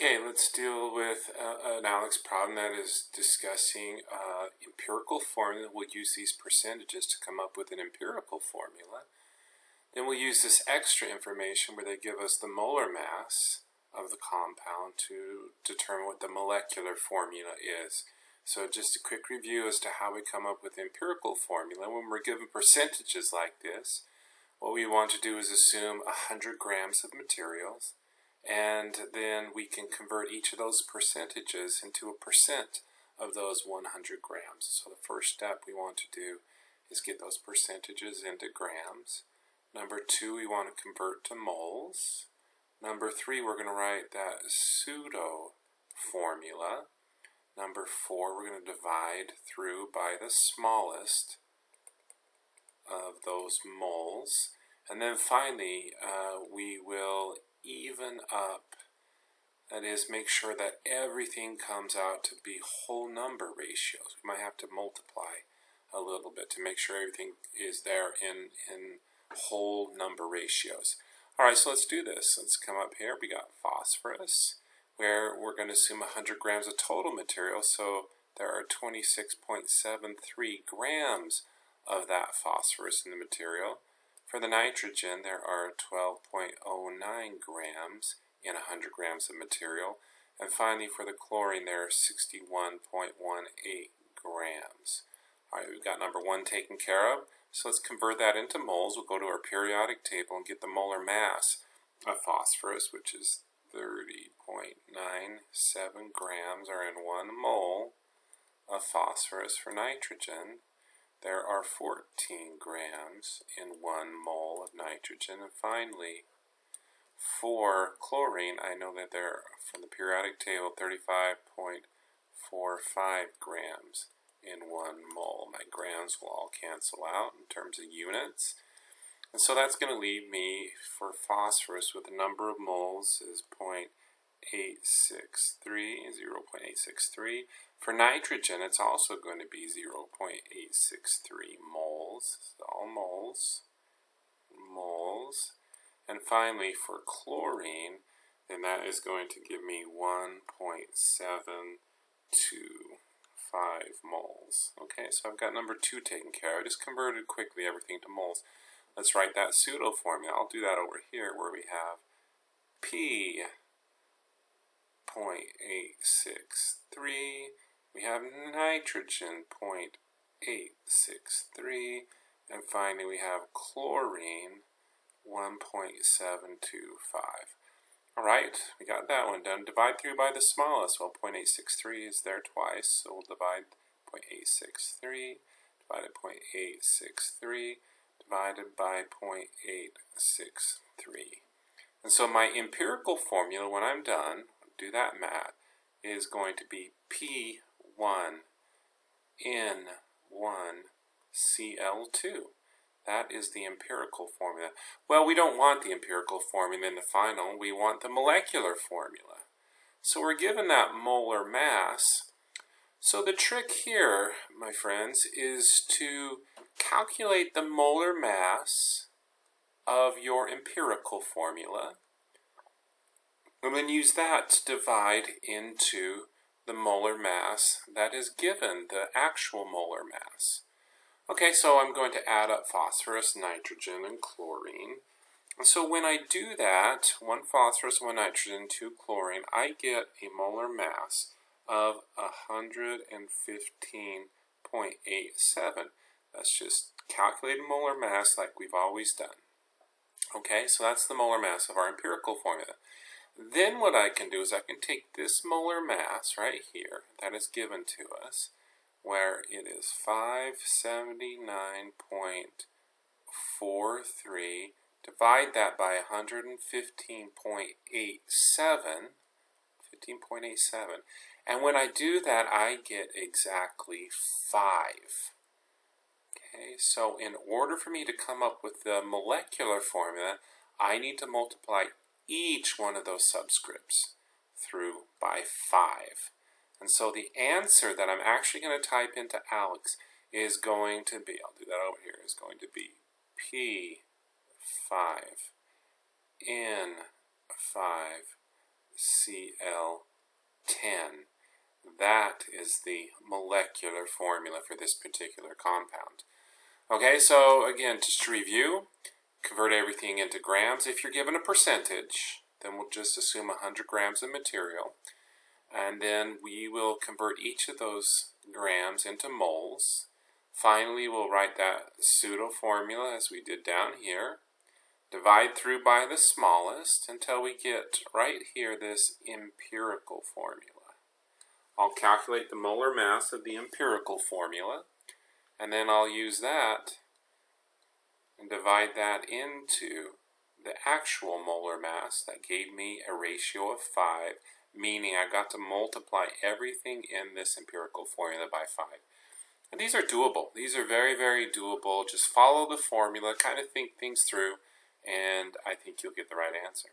Okay, let's deal with an ALEKS problem that is discussing empirical formula. We'll use these percentages to come up with an empirical formula. Then we'll use this extra information where they give us the molar mass of the compound to determine what the molecular formula is. So just a quick review as to how we come up with the empirical formula. When we're given percentages like this, what we want to do is assume 100 grams of materials, and then we can convert each of those percentages into a percent of those 100 grams. So the first step we want to do is get those percentages into grams. Number 2, we want to convert to moles. Number 3, we're going to write that pseudo formula. Number 4, we're going to divide through by the smallest of those moles. And then finally, we will even up, that is, make sure that everything comes out to be whole number ratios. We might have to multiply a little bit to make sure everything is there in whole number ratios. Alright, so let's do this. Let's come up here. We got phosphorus, where we're going to assume 100 grams of total material, so there are 26.73 grams of that phosphorus in the material. For the nitrogen, there are 12.09 grams in 100 grams of material. And finally, for the chlorine, there are 61.18 grams. Alright, we've got number 1 taken care of. So let's convert that into moles. We'll go to our periodic table and get the molar mass of phosphorus, which is 30.97 grams, or in 1 mole of phosphorus. For nitrogen, there are 14 grams in 1 mole of nitrogen. And finally, for chlorine, I know that there are, from the periodic table, 35.45 grams in 1 mole. My grams will all cancel out in terms of units. And so that's going to leave me for phosphorus with the number of moles is 0.863. For nitrogen, it's also going to be 0.863 moles. So all moles. And finally, for chlorine, then that is going to give me 1.725 moles. Okay, so I've got number 2 taken care of. I just converted quickly everything to moles. Let's write that pseudo formula. I'll do that over here where we have P 0.863. We have nitrogen 0.863. And finally we have chlorine 1.725. Alright, we got that one done. Divide through by the smallest. Well, 0.863 is there twice, so we'll divide 0.863, divided 0.863, divided by 0.863. And so my empirical formula, when I'm done, do that math, is going to be P1N1Cl2. That is the empirical formula. Well, we don't want the empirical formula in the final. We want the molecular formula. So we're given that molar mass. So the trick here, my friends, is to calculate the molar mass of your empirical formula, and then use that to divide into the molar mass that is given, the actual molar mass. Okay, so I'm going to add up phosphorus, nitrogen, and chlorine. And so when I do that, 1 phosphorus, 1 nitrogen, 2 chlorine, I get a molar mass of 115.87. That's just calculated molar mass like we've always done. Okay, so that's the molar mass of our empirical formula. Then what I can do is I can take this molar mass right here that is given to us, where it is 579.43, divide that by 115.87, and when I do that, I get exactly 5. Okay, so in order for me to come up with the molecular formula, I need to multiply each one of those subscripts through by 5. And so the answer that I'm actually going to type into ALEKS is going to be, I'll do that over here, is going to be P5 N5 Cl10. That is the molecular formula for this particular compound. Okay, so again, just to review, convert everything into grams. If you're given a percentage, then we'll just assume 100 grams of material. And then we will convert each of those grams into moles. Finally, we'll write that pseudo formula as we did down here. Divide through by the smallest until we get right here this empirical formula. I'll calculate the molar mass of the empirical formula, and then I'll use that and divide that into the actual molar mass. That gave me a ratio of 5, meaning I got to multiply everything in this empirical formula by 5. And these are doable. These are very, very doable. Just follow the formula, kind of think things through, and I think you'll get the right answer.